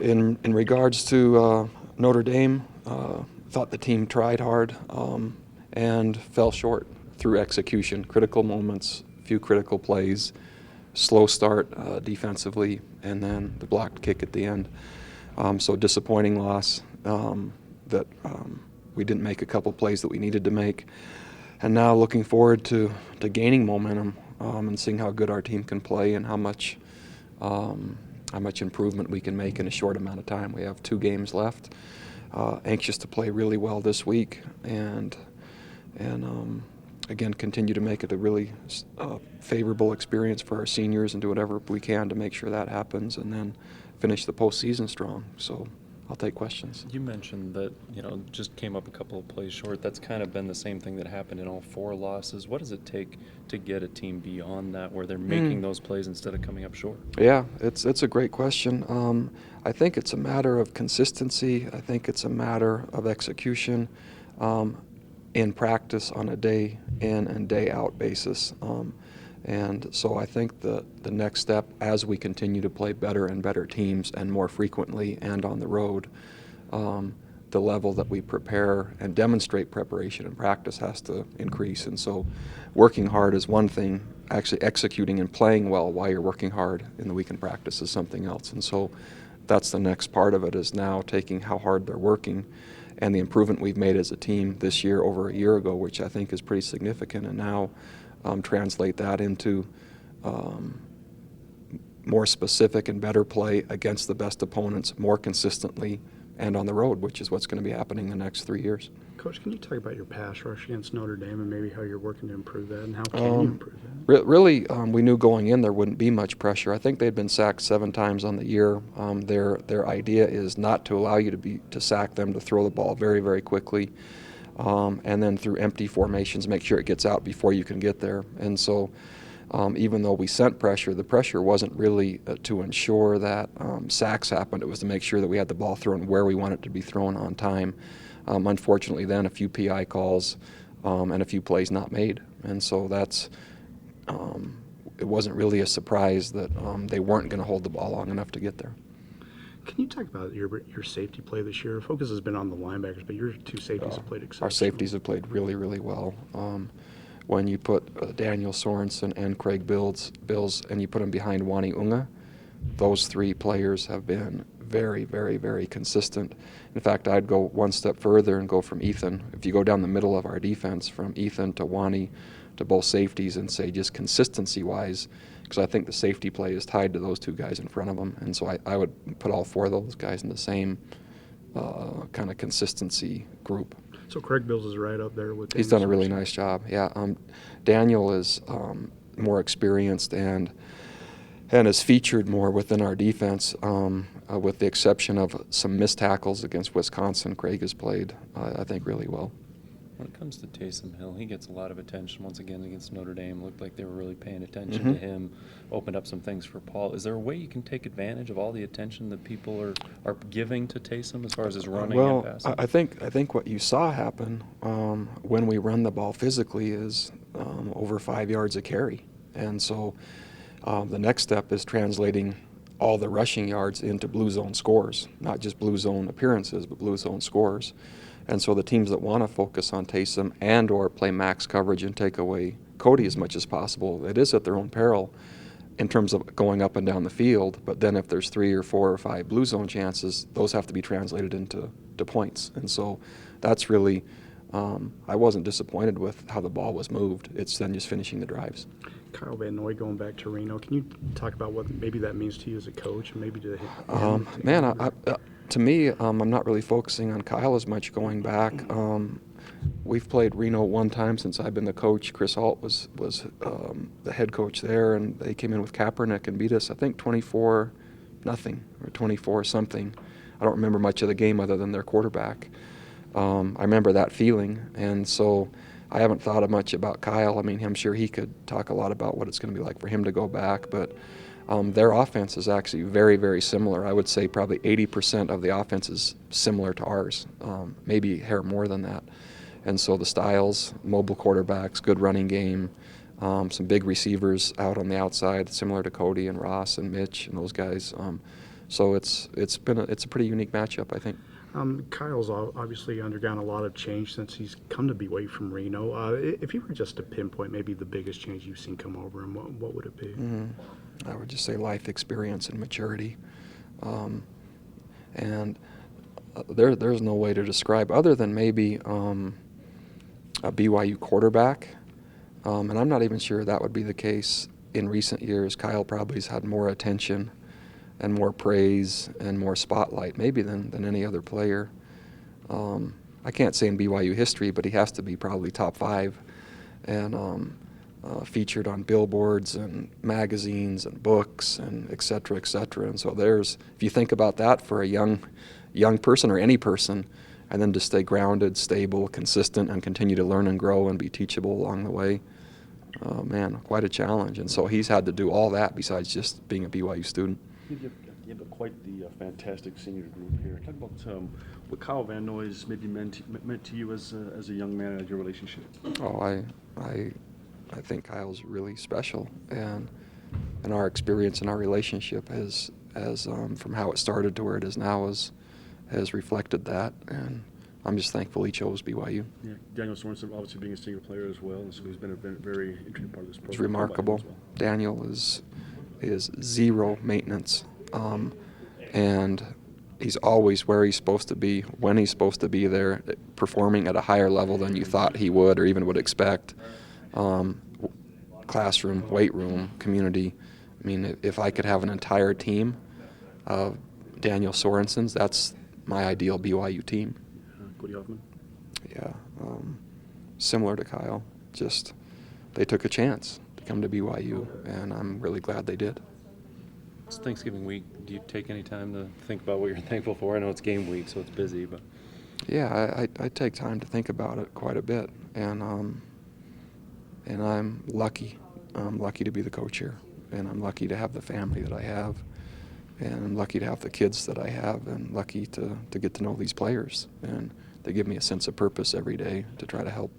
In regards to Notre Dame, thought the team tried hard and fell short through execution. Critical moments, few critical plays, slow start defensively, and then the blocked kick at the end. So disappointing loss that we didn't make a couple plays that we needed to make. And now looking forward to gaining momentum and seeing how good our team can play and how much improvement we can make in a short amount of time. We have 2 games left. Anxious to play really well this week and again continue to make it a really favorable experience for our seniors and do whatever we can to make sure that happens and then finish the postseason strong. So I'll take questions. You mentioned that, just came up a couple of plays short. That's kind of been the same thing that happened in all 4 losses. What does it take to get a team beyond that where they're making those plays instead of coming up short? Yeah, it's a great question. I think it's a matter of consistency. I think it's a matter of execution in practice on a day in and day out basis. And so I think the next step, as we continue to play better and better teams and more frequently and on the road, the level that we prepare and demonstrate preparation and practice has to increase. And so working hard is one thing, actually executing and playing well while you're working hard in the weekend practice is something else. And so that's the next part of it, is now taking how hard they're working and the improvement we've made as a team this year over a year ago, which I think is pretty significant, and now translate that into more specific and better play against the best opponents more consistently and on the road, which is what's going to be happening the next 3 years. Coach, can you talk about your pass rush against Notre Dame and maybe how you're working to improve that, and how can you improve that? Really, we knew going in there wouldn't be much pressure. I think they'd been sacked 7 times on the year. Their idea is not to allow you to sack them, to throw the ball very, very quickly. And then through empty formations, make sure it gets out before you can get there. And so even though we sent pressure, the pressure wasn't really to ensure that sacks happened. It was to make sure that we had the ball thrown where we want it to be thrown on time. Unfortunately, then a few PI calls and a few plays not made. And so it wasn't really a surprise that they weren't going to hold the ball long enough to get there. Can you talk about your safety play this year? Focus has been on the linebackers, but your 2 safeties have played exceptionally. Our safeties have played really, really well. When you put Daniel Sorensen and Craig Bills and you put them behind Wani Unga, those 3 players have been very, very, very consistent. In fact, I'd go one step further and go from Ethan. If you go down the middle of our defense, from Ethan to Wani to both safeties, and say just consistency-wise, because I think the safety play is tied to those 2 guys in front of them. And so I would put all 4 of those guys in the same kind of consistency group. So Craig Bills is right up there with. He's done a really nice job. Yeah, Daniel is more experienced and is featured more within our defense, with the exception of some missed tackles against Wisconsin. Craig has played, I think, really well. When it comes to Taysom Hill, he gets a lot of attention once again against Notre Dame. Looked like they were really paying attention to him, opened up some things for Paul. Is there a way you can take advantage of all the attention that people are giving to Taysom as far as his running and passing? I think what you saw happen when we run the ball physically is over 5 yards a carry. And so the next step is translating all the rushing yards into blue zone scores, not just blue zone appearances, but blue zone scores. And so the teams that want to focus on Taysom and or play max coverage and take away Cody as much as possible, it is at their own peril in terms of going up and down the field. But then if there's 3 or 4 or 5 blue zone chances, those have to be translated into points. And so that's really, I wasn't disappointed with how the ball was moved. It's then just finishing the drives. Kyle Van Noy going back to Reno. Can you talk about what maybe that means to you as a coach, and maybe to him? To me, I'm not really focusing on Kyle as much going back. We've played Reno 1 time since I've been the coach. Chris Alt was the head coach there, and they came in with Kaepernick and beat us, I think, 24-0 or 24-something. I don't remember much of the game other than their quarterback. I remember that feeling, and so I haven't thought much about Kyle. I mean, I'm sure he could talk a lot about what it's going to be like for him to go back, but their offense is actually very, very similar. I would say probably 80% of the offense is similar to ours, maybe a hair more than that. And so the styles, mobile quarterbacks, good running game, some big receivers out on the outside, similar to Cody and Ross and Mitch and those guys. So it's a pretty unique matchup, I think. Kyle's obviously undergone a lot of change since he's come to BYU from Reno. If you were just to pinpoint maybe the biggest change you've seen come over him, what would it be? I would just say life experience and maturity. And there's no way to describe other than maybe a BYU quarterback. And I'm not even sure that would be the case in recent years. Kyle probably has had more attention and more praise and more spotlight maybe than any other player. I can't say in BYU history, but he has to be probably top 5 and featured on billboards and magazines and books and et cetera, et cetera. And so if you think about that for a young person or any person, and then to stay grounded, stable, consistent, and continue to learn and grow and be teachable along the way, man, quite a challenge. And so he's had to do all that besides just being a BYU student. You have quite the fantastic senior group here. Talk about what Kyle Van Noy's maybe meant to you as a young man and your relationship. Oh, I think Kyle's really special, and our experience and our relationship has from how it started to where it is now has reflected that, and I'm just thankful he chose BYU. Yeah, Daniel Sorensen obviously being a senior player as well, and so he's been a very interesting part of this program. It's remarkable. Well. Daniel is zero maintenance, and he's always where he's supposed to be, when he's supposed to be there, performing at a higher level than you thought he would or even would expect. Classroom, weight room, community. I mean, if I could have an entire team of Daniel Sorensens, that's my ideal BYU team. Cody Hoffman? Yeah, similar to Kyle. Just they took a chance to come to BYU, and I'm really glad they did. It's Thanksgiving week. Do you take any time to think about what you're thankful for? I know it's game week, so it's busy, but Yeah, I take time to think about it quite a bit, and I'm lucky. I'm lucky to be the coach here, and I'm lucky to have the family that I have, and I'm lucky to have the kids that I have, and lucky to get to know these players, and they give me a sense of purpose every day to try to help.